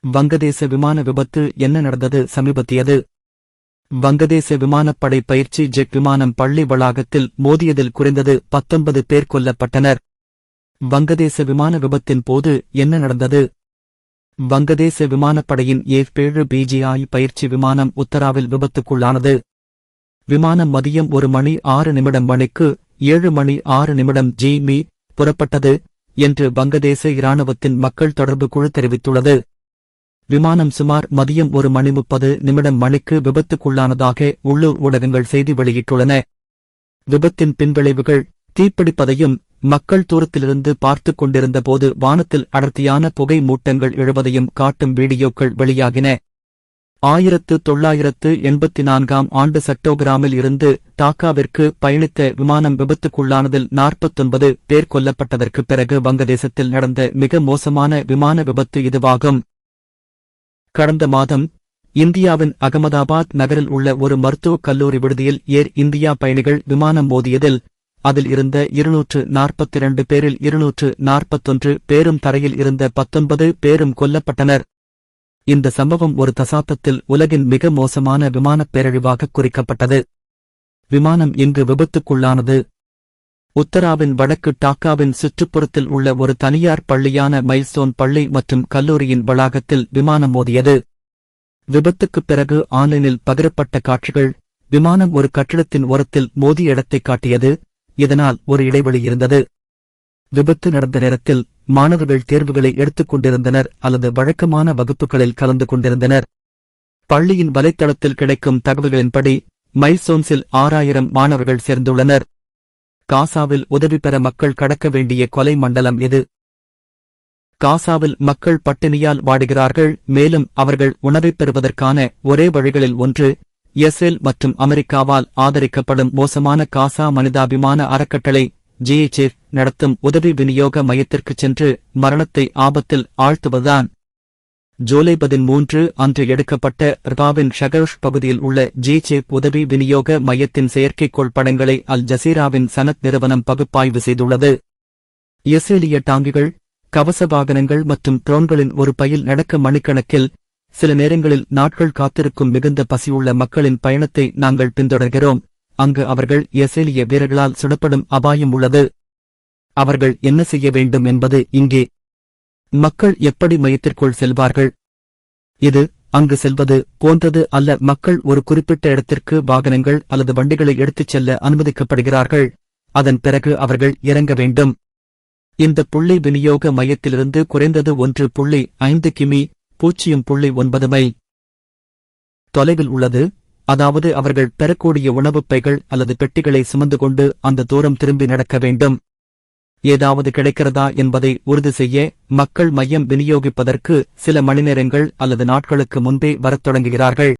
வங்கதேச விமான விபத்து என்ன நடந்தது? சமீபத்தியது. வங்கதேச விமானப்படை பயிற்சி ஜெட் விமானம் பள்ளி வளாகத்தில் மோதியதில் குறைந்தது 19 பேர் கொல்லப்பட்டனர். வங்கதேச விமான விபத்தின் போது என்ன நடந்தது? வங்கதேச விமானப்படையின் F-7 BGI பயிற்சி விமானம் உத்தராவில் விபத்துக்குள்ளானது. விமானம் மதியம் 1:06 மணிக்கு 7:06 GMT புறப்பட்டது என்று வங்கதேச இராணுவத்தின் மக்கள் தொடர்பு குழு தெரிவித்துள்ளது. விமானம் சுமார் மதியம் 1:30 மணிக்கு விபத்துக்குள்ளானதாக உள்ளூர் ஊடகங்கள் செய்தி வெளியிட்டுள்ளன. விபத்தின் பின்விளைவுகள் தீப்பிடிப்பதையும் மக்கள் தூரத்திலிருந்து பார்த்துக் கொண்டிருந்த போது வானத்தில் அடர்த்தியான புகை மூட்டங்கள் எழுவதையும் காட்டும் வீடியோக்கள் வெளியாகின. 1984ஆம் ஆண்டு சட்டோகிராமில் இருந்து டாக்காவிற்கு பயணித்த விமானம் விபத்துக்குள்ளானதில் 49 பேர் கொல்லப்பட்டதற்குப் பிறகு வங்கதேசத்தில் நடந்த மிக மோசமான விமான விபத்து இதுவாகும். கடந்த மாதம் இந்தியாவின் அகமதாபாத் நகரில் உள்ள ஒரு மருத்துவக் கல்லூரி விடுதியில் ஏர் இந்தியா பயணிகள் விமானம் மோதியதில் அதில் இருந்த 242 பேரில் 241 பேரும் தரையில் இருந்த 19 பேரும் கொல்லப்பட்டனர். இந்த சம்பவம் ஒரு தசாப்தத்தில் உலகின் மிக மோசமான விமானப் பேரழிவாக குறிக்கப்பட்டது. விமானம் எங்கு விபத்துக்குள்ளானது? உத்தராவின் வடக்கு டாக்காவின் சுற்றுப்புறத்தில் உள்ள ஒரு தனியார் பள்ளியான மைல்ஸ்டோன் பள்ளி மற்றும் கல்லூரியின் வளாகத்தில் விமானம் மோதியது. விபத்துக்குப் பிறகு ஆன்லைனில் பகிரப்பட்ட காட்சிகள் விமானம் ஒரு கட்டிடத்தின் ஓரத்தில் மோதிய இடத்தைக் காட்டியது. இதனால் ஒரு இடைவெளி இருந்தது. விபத்து நடந்த நேரத்தில் மாணவர்கள் தேர்வுகளை எடுத்துக் கொண்டிருந்தனர் அல்லது வழக்கமான வகுப்புகளில் கலந்து கொண்டிருந்தனர். பள்ளியின் வலைத்தளத்தில் கிடைக்கும் தகவல்களின்படி மைல்ஸ்டோன்ஸில் 6000 மாணவர்கள் சேர்ந்துள்ளனர். காசாவில் உதவி பெற மக்கள் கடக்க வேண்டிய கொலை மண்டலம் இது. காசாவில் மக்கள் பட்டினியால் வாடுகிறார்கள். மேலும் அவர்கள் உணவைப் பெறுவதற்கான ஒரே வழிகளில் ஒன்று இஸ்ரேல் மற்றும் அமெரிக்காவால் ஆதரிக்கப்படும் மோசமான காசா மனிதாபிமான அறக்கட்டளை GHF நடத்தும் உதவி விநியோக மையத்திற்குச் சென்று மரணத்தை ஆபத்தில் ஆழ்த்துவதுதான். ஜூலை 13 அன்று எடுக்கப்பட்ட ரபாவின் ஷகர்ஷ் பகுதியில் உள்ள GHF உதவி விநியோக மையத்தின் செயற்கைக்கோள் படங்களை அல் ஜசீராவின் சனத் நிறுவனம் பகுப்பாய்வு செய்துள்ளது. இஸ்ரேலிய டாங்கிகள், கவச வாகனங்கள் மற்றும் ட்ரோன்களின் ஒரு பையில் நடக்க மணிக்கணக்கில், சில நேரங்களில் நாட்கள் காத்திருக்கும் மிகுந்த பசியுள்ள மக்களின் பயணத்தை நாங்கள் பின்தொடர்கிறோம். அங்கு அவர்கள் இஸ்ரேலிய வீரர்களால் சுடப்படும் அபாயம் உள்ளது. அவர்கள் என்ன செய்ய வேண்டும் என்பது இங்கே. மக்கள் எப்படி மையத்திற்குள் செல்வார்கள்? இது அங்கு செல்வது போன்றது அல்ல. மக்கள் ஒரு குறிப்பிட்ட இடத்திற்கு வாகனங்கள் அல்லது வண்டிகளை எடுத்துச் செல்ல அனுமதிக்கப்படுகிறார்கள். அதன் பிறகு அவர்கள் இறங்க வேண்டும். இந்த புள்ளி விநியோக மையத்திலிருந்து குறைந்தது 1.5 கிமி 0.9 மைல் தொலைவில் உள்ளது. அதாவது அவர்கள் பெறக்கூடிய உணவுப் பைகள் அல்லது பெட்டிகளை சுமந்து கொண்டு அந்த தூரம் திரும்பி நடக்க வேண்டும். ஏதாவது கிடைக்கிறதா என்பதை உறுதி செய்ய மக்கள் மையம் விநியோகிப்பதற்கு சில மணிநேரங்கள் அல்லது நாட்களுக்கு முன்பே வரத் தொடங்குகிறார்கள்.